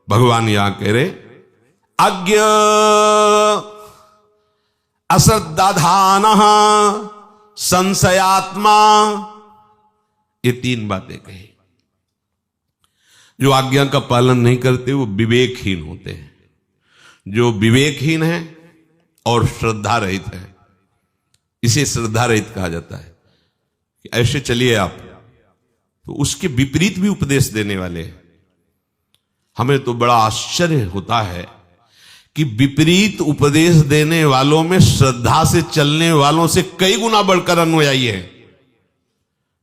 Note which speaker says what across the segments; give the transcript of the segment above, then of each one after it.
Speaker 1: भगवान यहां कह रहे अज्ञ अश्रद्धाधान संशयात्मा, ये तीन बातें कही। जो आज्ञा का पालन नहीं करते वो विवेकहीन होते हैं। जो विवेकहीन है और श्रद्धा रहित है, इसे श्रद्धा रहित कहा जाता है कि ऐसे चलिए आप, तो उसके विपरीत भी उपदेश देने वाले हैं। हमें तो बड़ा आश्चर्य होता है कि विपरीत उपदेश देने वालों में श्रद्धा से चलने वालों से कई गुना बढ़कर अनुयायी है,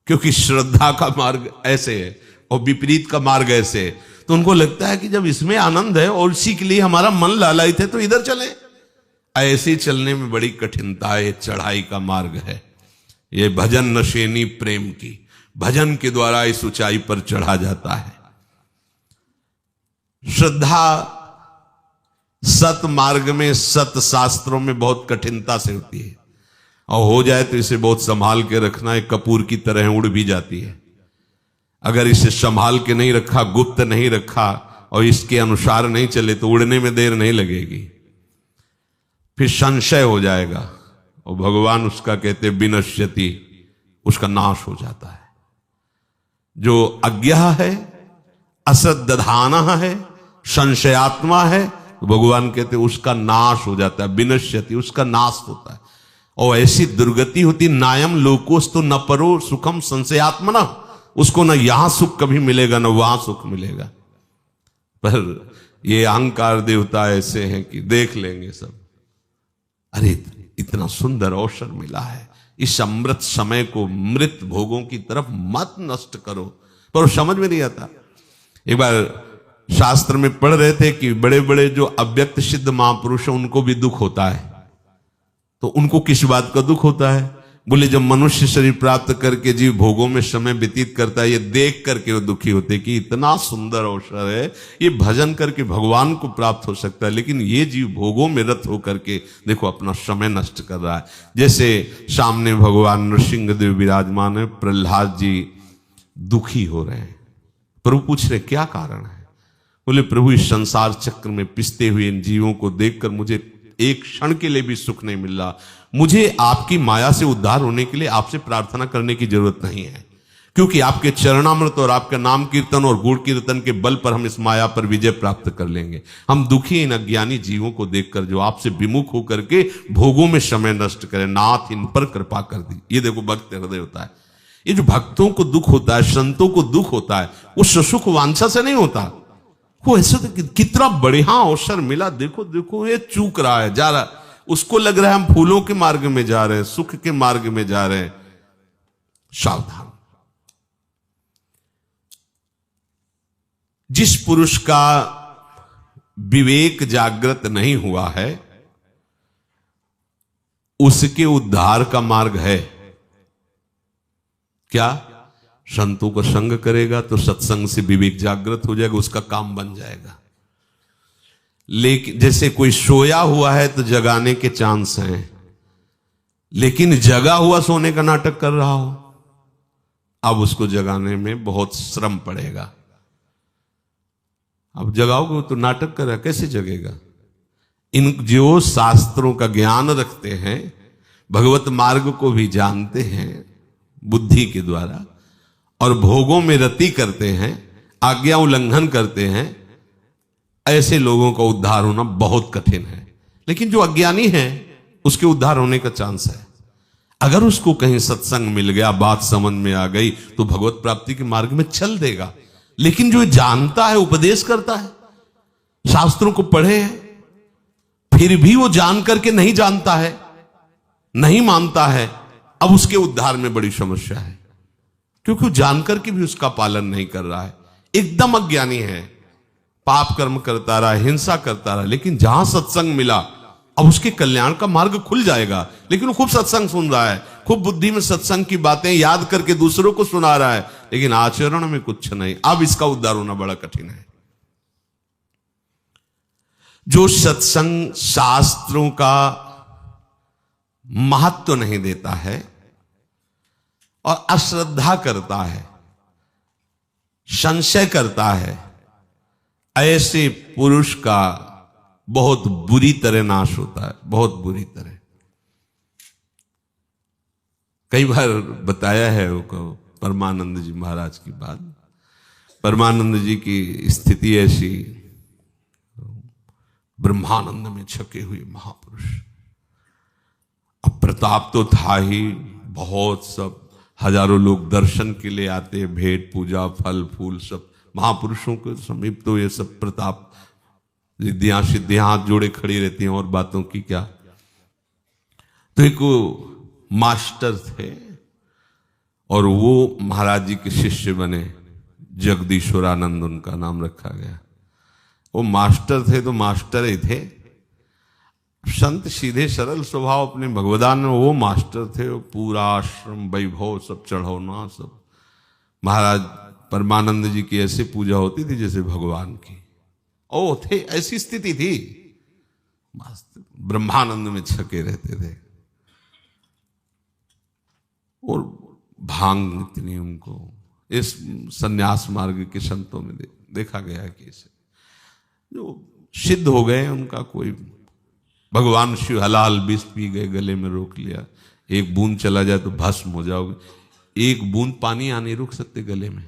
Speaker 1: क्योंकि श्रद्धा का मार्ग ऐसे है और विपरीत का मार्ग ऐसे है। तो उनको लगता है कि जब इसमें आनंद है और इसी के लिए हमारा मन लालायित है तो इधर चले। ऐसे चलने में बड़ी कठिनता है, चढ़ाई का मार्ग है। ये भजन नशेनी प्रेम की, भजन के द्वारा इस ऊंचाई पर चढ़ा जाता है। श्रद्धा सत मार्ग में, सत शास्त्रों में बहुत कठिनता से होती है, और हो जाए तो इसे बहुत संभाल के रखना। एक कपूर की तरह उड़ भी जाती है। अगर इसे संभाल के नहीं रखा, गुप्त नहीं रखा और इसके अनुसार नहीं चले तो उड़ने में देर नहीं लगेगी, फिर संशय हो जाएगा और भगवान उसका कहते विनश्यति, उसका नाश हो जाता है। जो अज्ञा है, अश्रद्धान है, संशयात्मा है, तो भगवान कहते उसका नाश हो जाता है। विनश्यति, उसका नाश होता है। और ऐसी दुर्गति होती, नायम लोकोस्तु न परो सुखम संशयात्मना, उसको न यहां सुख कभी मिलेगा न वहां सुख मिलेगा। पर ये अहंकार देवता ऐसे हैं कि देख लेंगे सब, अरे इतना सुंदर अवसर मिला है, इस अमृत समय को मृत भोगों की तरफ मत नष्ट करो। पर वो समझ में नहीं आता। एक बार शास्त्र में पढ़ रहे थे कि बड़े बड़े जो अव्यक्त सिद्ध महापुरुष हैं उनको भी दुख होता है। तो उनको किस बात का दुख होता है? बोले जब मनुष्य शरीर प्राप्त करके जीव भोगों में समय व्यतीत करता है, ये देख करके वो दुखी होते कि इतना सुंदर अवसर है, ये भजन करके भगवान को प्राप्त हो सकता है, लेकिन ये जीव भोगों में रत होकर के देखो अपना समय नष्ट कर रहा है। जैसे सामने भगवान नृसिंहदेव विराजमान है, प्रहलाद जी दुखी हो रहे हैं। प्रभु पूछ रहे क्या कारण है? बोले प्रभु इस संसार चक्र में पिसते हुए इन जीवों को देखकर मुझे एक क्षण के लिए भी सुख नहीं मिल रहा। मुझे आपकी माया से उद्धार होने के लिए आपसे प्रार्थना करने की जरूरत नहीं है, क्योंकि आपके चरणामृत और आपका नाम कीर्तन और गुण कीर्तन के बल पर हम इस माया पर विजय प्राप्त कर लेंगे। हम दुखी इन अज्ञानी जीवों को देखकर जो आपसे विमुख होकर के भोगों में समय नष्ट करें, नाथ इन पर कृपा कर दी। ये देखो भक्त हृदय होता है। ये जो भक्तों को दुख होता है, संतों को दुख होता है, वो सुख वांछा से नहीं होता। वो ऐसे तो कितना बढ़िया अवसर मिला, देखो देखो ये चूक रहा है, जा रहा, उसको लग रहा है हम फूलों के मार्ग में जा रहे हैं, सुख के मार्ग में जा रहे हैं। सावधान। जिस पुरुष का विवेक जागृत नहीं हुआ है उसके उद्धार का मार्ग है क्या? संतों का संग करेगा तो सत्संग से विवेक जागृत हो जाएगा, उसका काम बन जाएगा। लेकिन जैसे कोई सोया हुआ है तो जगाने के चांस हैं, लेकिन जगा हुआ सोने का नाटक कर रहा हो, अब उसको जगाने में बहुत श्रम पड़ेगा। अब जगाओगे तो नाटक कर रहा, कैसे जगेगा? इन जो शास्त्रों का ज्ञान रखते हैं, भगवत मार्ग को भी जानते हैं बुद्धि के द्वारा, और भोगों में रति करते हैं, आज्ञा उल्लंघन करते हैं, ऐसे लोगों का उद्धार होना बहुत कठिन है। लेकिन जो अज्ञानी है उसके उद्धार होने का चांस है। अगर उसको कहीं सत्संग मिल गया, बात समझ में आ गई, तो भगवत प्राप्ति के मार्ग में चल देगा। लेकिन जो जानता है, उपदेश करता है, शास्त्रों को पढ़े हैं, फिर भी वो जान करके नहीं जानता है, नहीं मानता है, अब उसके उद्धार में बड़ी समस्या है, क्योंकि वो जानकर के भी उसका पालन नहीं कर रहा है। एकदम अज्ञानी है, पाप कर्म करता रहा, हिंसा करता रहा, लेकिन जहां सत्संग मिला अब उसके कल्याण का मार्ग खुल जाएगा। लेकिन वो खूब सत्संग सुन रहा है, खूब बुद्धि में सत्संग की बातें याद करके दूसरों को सुना रहा है, लेकिन आचरण में कुछ नहीं। अब इसका उद्धार होना बड़ा कठिन है। जो सत्संग शास्त्रों का महत्व नहीं देता है और अश्रद्धा करता है, संशय करता है, ऐसे पुरुष का बहुत बुरी तरह नाश होता है, बहुत बुरी तरह। कई बार बताया है वो परमानंद जी महाराज की बात। परमानंद जी की स्थिति ऐसी, ब्रह्मानंद में छके हुए महापुरुष। अब प्रताप तो था ही, बहुत सब हजारों लोग दर्शन के लिए आते, भेंट पूजा फल फूल सब। महापुरुषों के समीप तो ये सब प्रताप, रिद्धियां सिद्धियां हाथ जोड़े खड़ी रहती हैं, और बातों की क्या। तो एक मास्टर थे और वो महाराज जी के शिष्य बने, जगदीश्वरानंद उनका नाम रखा गया। वो मास्टर थे तो मास्टर ही थे, संत सीधे सरल स्वभाव अपने भगवदान में। वो मास्टर थे, वो पूरा आश्रम वैभव सब चढ़ाना सब। महाराज परमानंद जी की ऐसे पूजा होती थी जैसे भगवान की। ओ थे, ऐसी स्थिति थी, ब्रह्मानंद में छके रहते थे। और भांग इतनी उनको, इस सन्यास मार्ग के संतों में देखा गया कि इसे जो सिद्ध हो गए उनका कोई, भगवान शिव हलाल विष पी गए, गले में रोक लिया, एक बूंद चला जाए तो भस्म हो जाओगे। एक बूंद पानी आ नहीं रुक सकते गले में,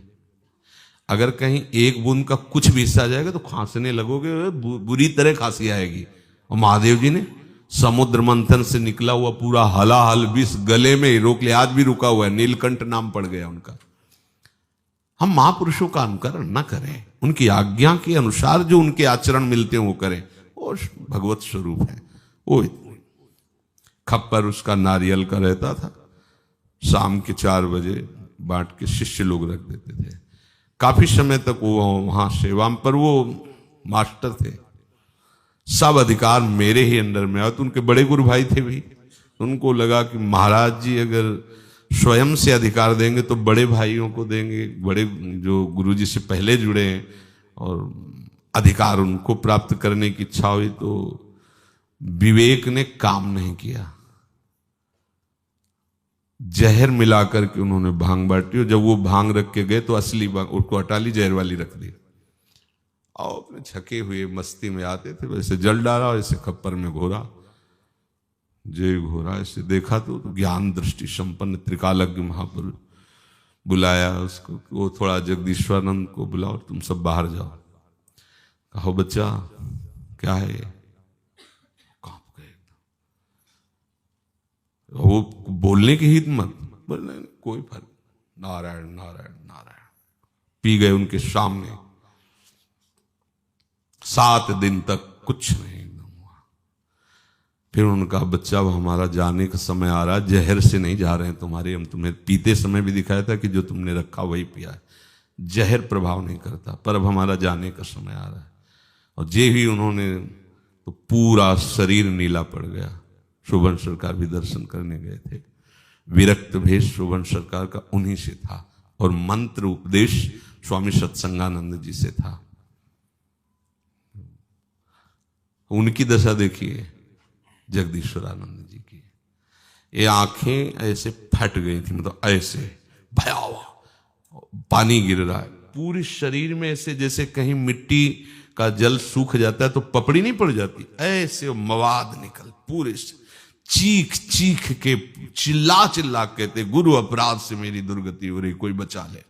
Speaker 1: अगर कहीं एक बूंद का कुछ भी हिस्सा आ जाएगा तो खांसने लगोगे, बुरी तरह खांसी आएगी। और महादेव जी ने समुद्र मंथन से निकला हुआ पूरा हलाहल विष गले में ही रोक लिया, आज भी रुका हुआ है, नीलकंठ नाम पड़ गया उनका। हम महापुरुषों का अनुकरण न करें, उनकी आज्ञा के अनुसार जो उनके आचरण मिलते हैं वो करें, वो भगवत स्वरूप है। वो खप्पर उसका नारियल का रहता था, शाम के 4 बजे बांट के शिष्य लोग रख देते थे। काफी समय तक वो वहां सेवा, पर वो मास्टर थे, सब अधिकार मेरे ही अंडर में आया। तो उनके बड़े गुरु भाई थे भी, उनको लगा कि महाराज जी अगर स्वयं से अधिकार देंगे तो बड़े भाइयों को देंगे, बड़े जो गुरुजी से पहले जुड़े हैं, और अधिकार उनको प्राप्त करने की इच्छा हुई। तो विवेक ने काम नहीं किया, जहर मिलाकर के उन्होंने भांग बांटी, और जब वो भांग रख के गए तो असली भांग उसको हटा ली, जहर वाली रख दी। और अपने छके हुए मस्ती में आते थे, वैसे जल डाला और ऐसे खप्पर में घोरा, जय घोरा। ऐसे देखा तो ज्ञान दृष्टि संपन्न त्रिकालज्ञ महापुरुष बुलाया उसको, वो थोड़ा जगदीश्वरानंद को बुलाओ और तुम सब बाहर जाओ। कहो बच्चा क्या है ये, कांप गए। वो बोलने की हिम्मत, बोलने कोई फर्क, नारायण नारायण नारायण, पी गए उनके सामने। 7 दिन तक कुछ नहीं हुआ। फिर उनका बच्चा, अब हमारा जाने का समय आ रहा है, जहर से नहीं जा रहे हैं तुम्हारे, हम तुम्हें पीते समय भी दिखाया था कि जो तुमने रखा वही पिया है, जहर प्रभाव नहीं करता, पर अब हमारा जाने का समय आ रहा है। और जे ही उन्होंने, तो पूरा शरीर नीला पड़ गया। शोभन सरकार भी दर्शन करने गए थे, विरक्त भेष शोभन सरकार का उन्हीं से था, और मंत्र उपदेश स्वामी सत्संगानंद जी से था। उनकी दशा देखिए जगदीश्वरानंद जी की, ये आंखें ऐसे फट गई थी, मतलब ऐसे भयावह, पानी गिर रहा है पूरे शरीर में, ऐसे जैसे कहीं मिट्टी का जल सूख जाता है तो पपड़ी नहीं पड़ जाती, ऐसे मवाद निकल पूरे, चीख चीख के चिल्ला चिल्ला कहते, गुरु अपराध से मेरी दुर्गति हो रही, कोई बचा ले।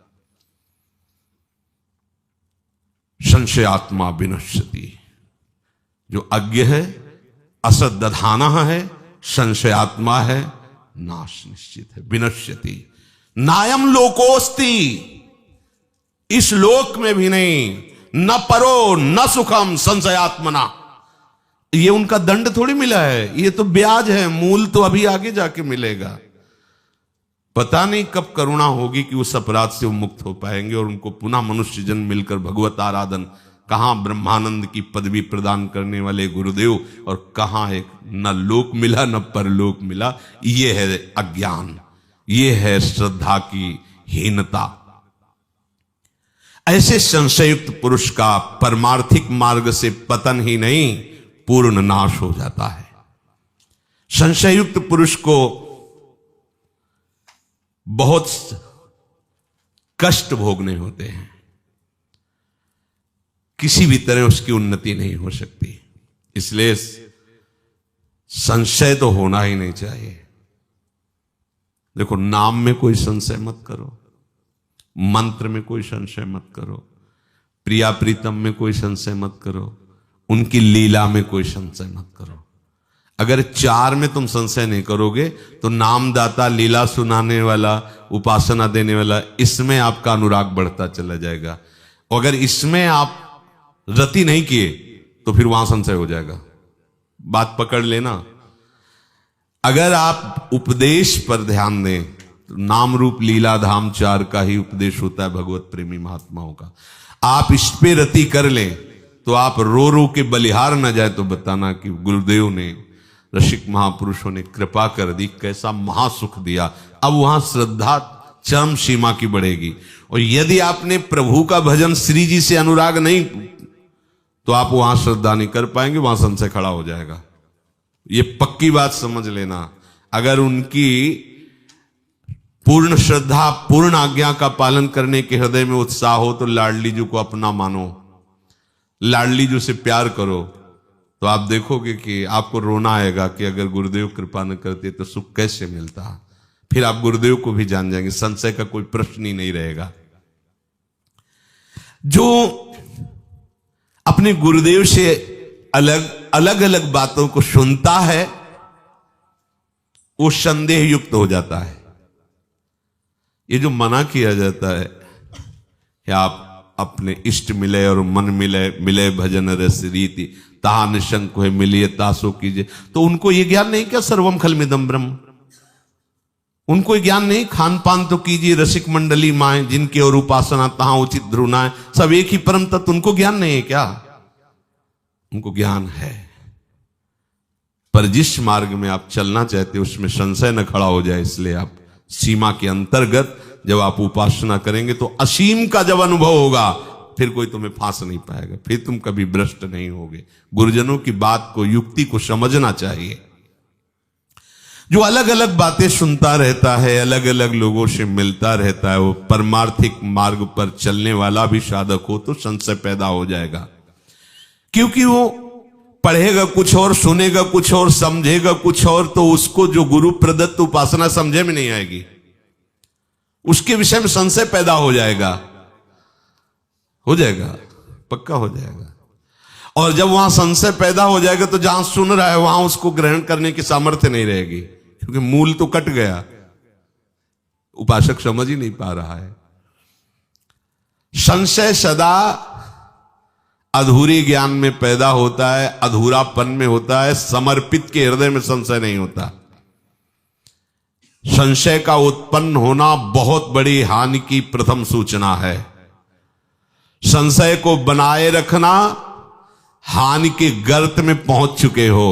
Speaker 1: संशयात्मा विनश्यति, जो अज्ञ है असत दधाना है, संशयात्मा है नाश निश्चित है। विनश्यति नायम लोकोस्ति, इस लोक में भी नहीं, न परो न सुखम संशयात्मना। ये उनका दंड थोड़ी मिला है, ये तो ब्याज है, मूल तो अभी आगे जाके मिलेगा। पता नहीं कब करुणा होगी कि उस अपराध से वो मुक्त हो पाएंगे और उनको पुनः मनुष्य जन्म मिलकर भगवत आराधन, कहां ब्रह्मानंद की पदवी प्रदान करने वाले गुरुदेव, और कहां एक न लोक मिला न परलोक मिला। ये है अज्ञान, ये है श्रद्धा की हीनता। ऐसे संशयुक्त पुरुष का परमार्थिक मार्ग से पतन ही नहीं, पूर्ण नाश हो जाता है। संशयुक्त पुरुष को बहुत कष्ट भोगने होते हैं। किसी भी तरह उसकी उन्नति नहीं हो सकती। इसलिए संशय तो होना ही नहीं चाहिए। देखो, नाम में कोई संशय मत करो, मंत्र में कोई संशय मत करो, प्रिया प्रीतम में कोई संशय मत करो, उनकी लीला में कोई संशय मत करो। अगर चार में तुम संशय नहीं करोगे तो नामदाता, लीला सुनाने वाला, उपासना देने वाला, इसमें आपका अनुराग बढ़ता चला जाएगा। अगर इसमें आप रति नहीं किए तो फिर वहां संशय हो जाएगा। बात पकड़ लेना। अगर आप उपदेश पर ध्यान दें तो नाम रूप लीला धाम चार का ही उपदेश होता है भगवत प्रेमी महात्माओं का। आप इस पे रति कर लें तो आप रो रो के बलिहार न जाए तो बताना कि गुरुदेव ने, रसिक महापुरुषों ने कृपा कर दी, कैसा महासुख दिया। अब वहां श्रद्धा चरम सीमा की बढ़ेगी। और यदि आपने प्रभु का भजन, श्री जी से अनुराग नहीं, तो आप वहां श्रद्धा नहीं कर पाएंगे, वहां संशय खड़ा हो जाएगा। ये पक्की बात समझ लेना। अगर उनकी पूर्ण श्रद्धा, पूर्ण आज्ञा का पालन करने के हृदय में उत्साह हो तो लाडली जी को अपना मानो, लाडली जी से प्यार करो, तो आप देखोगे कि आपको रोना आएगा कि अगर गुरुदेव कृपा न करते तो सुख कैसे मिलता। फिर आप गुरुदेव को भी जान जाएंगे, संशय का कोई प्रश्न ही नहीं रहेगा। जो अपने गुरुदेव से अलग अलग बातों को सुनता है वो संदेह युक्त हो जाता है। ये जो मना किया जाता है कि आप अपने इष्ट मिले और मन मिले, मिले भजन रस रीति, ताहा निशंक है मिलिए तासो कीजिए, तो उनको ये ज्ञान नहीं क्या सर्वम खलमिदम ब्रह्म? उनको ज्ञान नहीं, खान पान तो कीजिए रसिक मंडली माए, जिनकी और उपासना तहां उचित ध्रुनाए, सब एक ही परम तत्व, उनको ज्ञान नहीं है क्या? उनको ज्ञान है। पर जिस मार्ग में आप चलना चाहते हो उसमें संशय न खड़ा हो जाए, इसलिए आप सीमा के अंतर्गत जब आप उपासना करेंगे तो असीम का जब अनुभव होगा, फिर कोई तुम्हें फांस नहीं पाएगा, फिर तुम कभी भ्रष्ट नहीं होगे। गुरुजनों की बात को, युक्ति को समझना चाहिए। जो अलग अलग बातें सुनता रहता है, अलग अलग लोगों से मिलता रहता है, वो परमार्थिक मार्ग पर चलने वाला भी साधक हो तो संशय पैदा हो जाएगा। क्योंकि वो पढ़ेगा कुछ और, सुनेगा कुछ और, समझेगा कुछ और, तो उसको जो गुरु प्रदत्त उपासना समझे में नहीं आएगी, उसके विषय में संशय पैदा हो जाएगा, पक्का हो जाएगा। और जब वहां संशय पैदा हो जाएगा तो जहां सुन रहा है वहां उसको ग्रहण करने की सामर्थ्य नहीं रहेगी, क्योंकि मूल तो कट गया, उपासक समझ ही नहीं पा रहा है। संशय सदा अधूरी ज्ञान में पैदा होता है, अधूरापन में होता है, समर्पित के हृदय में संशय नहीं होता। संशय का उत्पन्न होना बहुत बड़ी हानि की प्रथम सूचना है। संशय को बनाए रखना, हानि के गर्त में पहुंच चुके हो,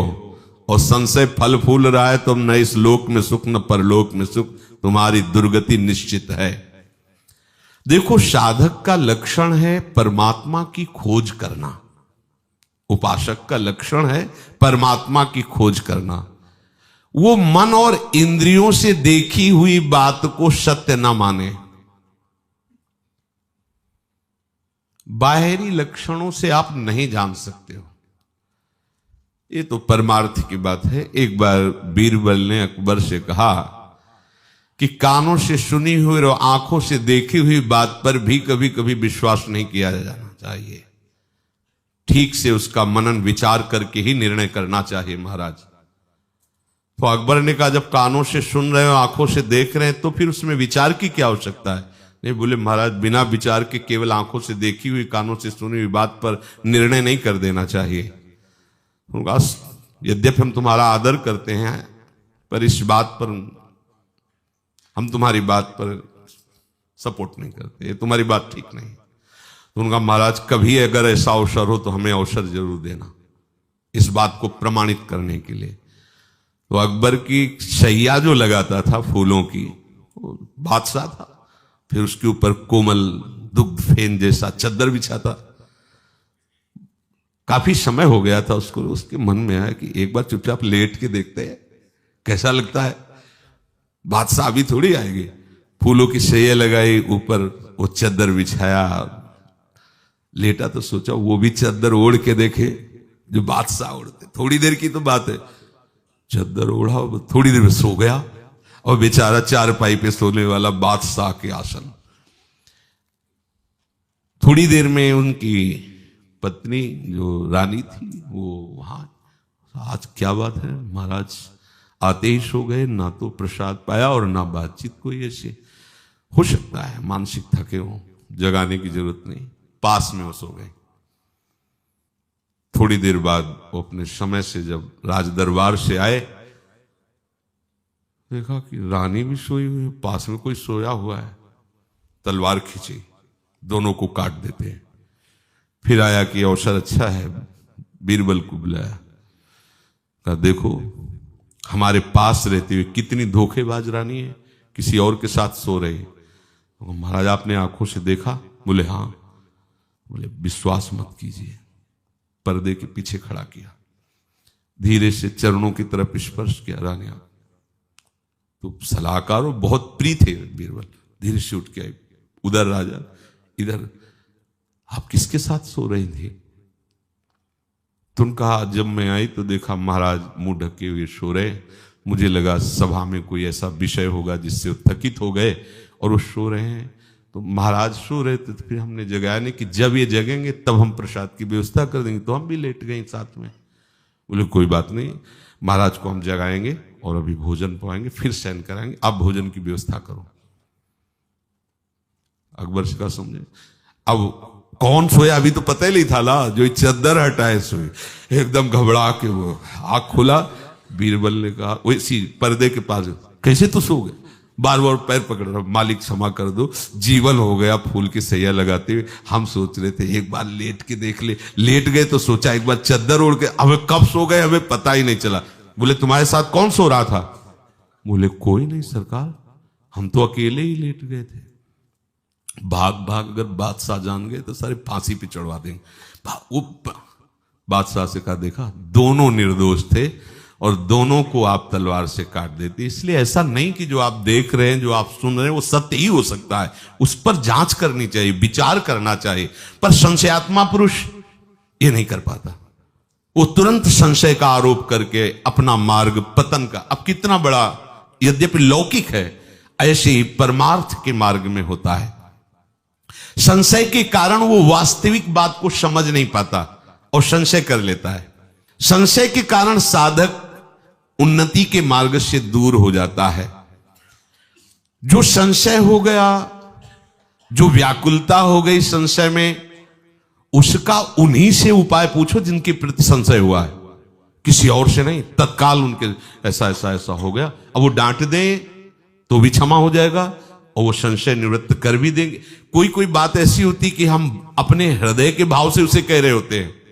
Speaker 1: और संशय फल फूल रहा है, तुम न इस लोक में सुख न परलोक में सुख, तुम्हारी दुर्गति निश्चित है। देखो, साधक का लक्षण है परमात्मा की खोज करना, उपासक का लक्षण है परमात्मा की खोज करना। वो मन और इंद्रियों से देखी हुई बात को सत्य न माने। बाहरी लक्षणों से आप नहीं जान सकते हो, ये तो परमार्थ की बात है। एक बार बीरबल ने अकबर से कहा कि कानों से सुनी हुई और आंखों से देखी हुई बात पर भी कभी कभी विश्वास नहीं किया जाना चाहिए, ठीक से उसका मनन विचार करके ही निर्णय करना चाहिए महाराज। तो अकबर ने कहा, जब कानों से सुन रहे हो, आंखों से देख रहे हैं, तो फिर उसमें विचार की क्या आवश्यकता है? नहीं, बोले महाराज, बिना विचार के केवल आंखों से देखी हुई, कानों से सुनी हुई बात पर निर्णय नहीं कर देना चाहिए। यद्यपि हम तुम्हारा आदर करते हैं, पर इस बात पर हम तुम्हारी बात पर सपोर्ट नहीं करते, ये तुम्हारी बात ठीक नहीं। तो उनका महाराज, कभी अगर ऐसा अवसर हो तो हमें अवसर जरूर देना इस बात को प्रमाणित करने के लिए। तो अकबर की शैया जो लगाता था फूलों की, बादशाह था, फिर उसके ऊपर कोमल दुग्ध फेन जैसा चद्दर बिछाता। काफी समय हो गया था उसको, उसके मन में आया कि एक बार चुपचाप लेट के देखते हैं कैसा लगता है, बादशाह अभी थोड़ी आएगी। फूलों की शैया लगाई, ऊपर वो चद्दर बिछाया, लेटा तो सोचा वो भी चादर ओढ़ के देखे जो बादशाह ओढ़ते। थोड़ी देर की तो बात है, चादर ओढ़ा, थोड़ी देर में सो गया, और बेचारा चारपाई पे सोने वाला बादशाह के आसन। थोड़ी देर में उनकी पत्नी जो रानी थी वो वहां, आज क्या बात है महाराज, आते ही सो गए, ना तो प्रसाद पाया और ना बातचीत कोई ऐसे। हो सकता है मानसिक थके हो, जगाने की जरूरत नहीं, पास में वो सो गए। थोड़ी देर बाद वो अपने समय से जब राज दरबार से आए, देखा कि रानी भी सोई हुई है, पास में कोई सोया हुआ है। तलवार खींची, दोनों को काट देते हैं। फिर आया कि अवसर अच्छा है, बीरबल को बुलाया, कहा देखो हमारे पास रहते हुए कितनी धोखेबाज रानी है, किसी और के साथ सो रही। तो महाराज आपने आंखों से देखा? बोले हाँ। बोले विश्वास मत कीजिए। पर्दे के पीछे खड़ा किया, धीरे से चरणों की तरफ स्पर्श किया। रानी आप तो सलाहकार हो, बहुत प्रिय थे बीरबल। धीरे से उठ के आई, उधर राजा इधर, आप किसके साथ सो रही थी? तुम कहा जब मैं आई तो देखा महाराज मुंह ढके हुए सो रहे, मुझे लगा सभा में कोई ऐसा विषय होगा जिससे वो थकित हो गए और वो सो रहे हैं। तो महाराज सो रहे थे, तो फिर हमने जगाया नहीं कि जब ये जगेंगे तब हम प्रसाद की व्यवस्था कर देंगे। तो हम भी लेट गए साथ में। बोले कोई बात नहीं, महाराज को हम जगाएंगे और अभी भोजन पवाएंगे, फिर शयन कराएंगे, आप भोजन की व्यवस्था करो। अकबर से कहा समझे, अब कौन सोया अभी तो पता ही नहीं था ना, जो चादर हटाए सोए। एकदम घबरा के वो आंख खुला। बीरबल ने कहा वैसी पर्दे के पास, कैसे तो सो गए? बार बार पैर पकड़ रहा, मालिक क्षमा कर दो, जीवन हो गया फूल की सैया लगाते हुए। हम सोच रहे थे एक बार लेट के देख ले। लेट गए तो सोचा एक बार चादर ओढ़ के, हमें कब सो गए हमें पता ही नहीं चला। बोले तुम्हारे साथ कौन सो रहा था? बोले कोई नहीं सरकार, हम तो अकेले ही लेट गए थे। भाग भाग अगर बादशाह जान गए तो सारे फांसी पे चढ़वा देंगे। वो बादशाह से कहा देखा दोनों निर्दोष थे और दोनों को आप तलवार से काट देती। इसलिए ऐसा नहीं कि जो आप देख रहे हैं, जो आप सुन रहे हैं वो सत्य ही हो सकता है, उस पर जांच करनी चाहिए, विचार करना चाहिए। पर संशयात्मा पुरुष ये नहीं कर पाता, वो तुरंत संशय का आरोप करके अपना मार्ग पतन का, अब कितना बड़ा यद्यपि लौकिक है, ऐसे ही परमार्थ के मार्ग में होता है। संशय के कारण वो वास्तविक बात को समझ नहीं पाता और संशय कर लेता है। संशय के कारण साधक उन्नति के मार्ग से दूर हो जाता है। जो संशय हो गया, जो व्याकुलता हो गई संशय में, उसका उन्हीं से उपाय पूछो जिनके प्रति संशय हुआ है, किसी और से नहीं। तत्काल उनके ऐसा ऐसा ऐसा हो गया, अब वो डांट दें तो भी क्षमा हो जाएगा और वो संशय निवृत्त कर भी देंगे। कोई कोई बात ऐसी होती कि हम अपने हृदय के भाव से उसे कह रहे होते हैं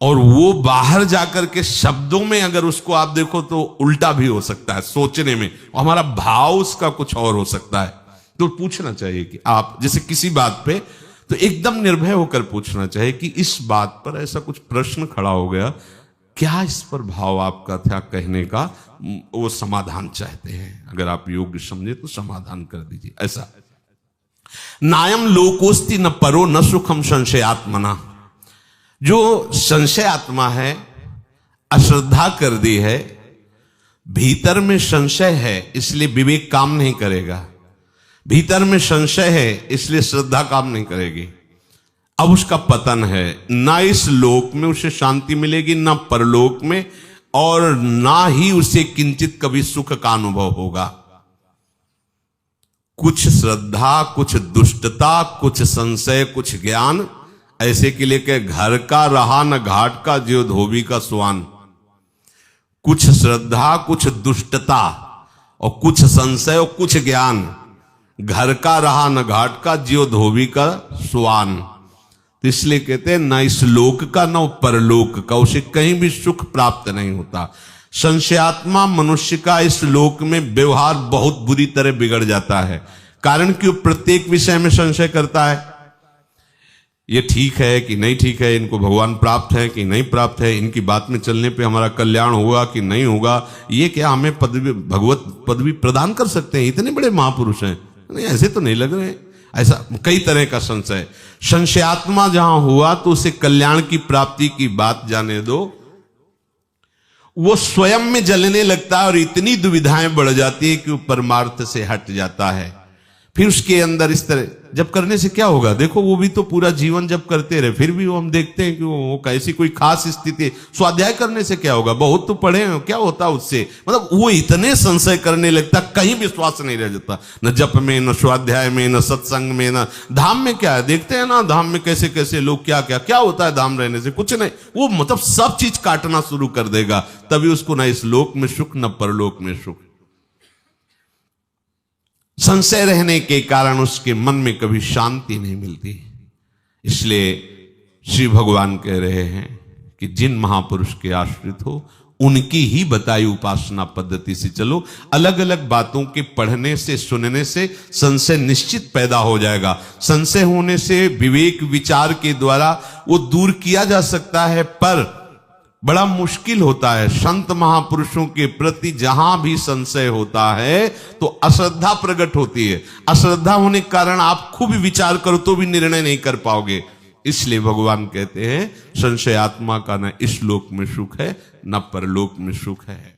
Speaker 1: और वो बाहर जाकर के शब्दों में अगर उसको आप देखो तो उल्टा भी हो सकता है सोचने में, और हमारा भाव उसका कुछ और हो सकता है। तो पूछना चाहिए कि आप जैसे किसी बात पे तो एकदम निर्भय होकर पूछना चाहिए कि इस बात पर ऐसा कुछ प्रश्न खड़ा हो गया, क्या इस पर भाव आपका था कहने का, वो समाधान चाहते हैं। अगर आप योग्य समझे तो समाधान कर दीजिए। ऐसा नायम लोकोस्ति न परो न सुखम संशयात्मना। जो संशय आत्मा है, अश्रद्धा कर दी है, भीतर में संशय है इसलिए विवेक काम नहीं करेगा, भीतर में संशय है इसलिए श्रद्धा काम नहीं करेगी। अब उसका पतन है, ना इस लोक में उसे शांति मिलेगी, ना परलोक में, और ना ही उसे किंचित कभी सुख का अनुभव होगा। कुछ श्रद्धा, कुछ दुष्टता, कुछ संशय, कुछ ज्ञान, ऐसे के लिए के घर का रहा न घाट का, ज्यों धोबी का स्वान। कुछ श्रद्धा, कुछ दुष्टता और कुछ संशय और कुछ ज्ञान, घर का रहा न घाट का, ज्यों धोबी का स्वान। तो इसलिए कहते हैं ना इस लोक का ना परलोक का, उसे कहीं भी सुख प्राप्त नहीं होता। संशयात्मा मनुष्य का इस लोक में व्यवहार बहुत बुरी तरह बिगड़ जाता है, कारण कि वो प्रत्येक विषय में संशय करता है। ये ठीक है कि नहीं ठीक है, इनको भगवान प्राप्त है कि नहीं प्राप्त है, इनकी बात में चलने पे हमारा कल्याण होगा कि नहीं होगा, ये क्या हमें पदवी, भगवत पदवी प्रदान कर सकते हैं, इतने बड़े महापुरुष हैं, नहीं ऐसे तो नहीं लग रहे हैं, ऐसा कई तरह का संशय। संशयात्मा जहां हुआ तो उसे कल्याण की प्राप्ति की बात जाने दो, वो स्वयं में जलने लगता है और इतनी दुविधाएं बढ़ जाती है कि वो परमार्थ से हट जाता है। फिर उसके अंदर इस तरह जब करने से क्या होगा, देखो वो भी तो पूरा जीवन जब करते रहे, फिर भी वो हम देखते हैं कि वो कैसी कोई खास स्थिति। स्वाध्याय करने से क्या होगा, बहुत तो पढ़े हैं, क्या होता उससे, मतलब वो इतने संशय करने लगता, कहीं विश्वास नहीं रह जाता, न जप में, न स्वाध्याय में, न सत्संग में, न धाम में। क्या है, देखते हैं ना धाम में कैसे कैसे लोग क्या क्या क्या होता है धाम रहने से, कुछ नहीं। वो मतलब सब चीज काटना शुरू कर देगा, तभी उसको न इस लोक में सुख न परलोक में सुख। संशय रहने के कारण उसके मन में कभी शांति नहीं मिलती। इसलिए श्री भगवान कह रहे हैं कि जिन महापुरुष के आश्रित हो उनकी ही बताई उपासना पद्धति से चलो। अलग अलग बातों के पढ़ने से, सुनने से संशय निश्चित पैदा हो जाएगा। संशय होने से विवेक विचार के द्वारा वो दूर किया जा सकता है, पर बड़ा मुश्किल होता है। संत महापुरुषों के प्रति जहां भी संशय होता है तो अश्रद्धा प्रकट होती है। अश्रद्धा होने के कारण आप खूब विचार करो तो भी निर्णय नहीं कर पाओगे। इसलिए भगवान कहते हैं संशय आत्मा का न इस लोक में सुख है न परलोक में सुख है।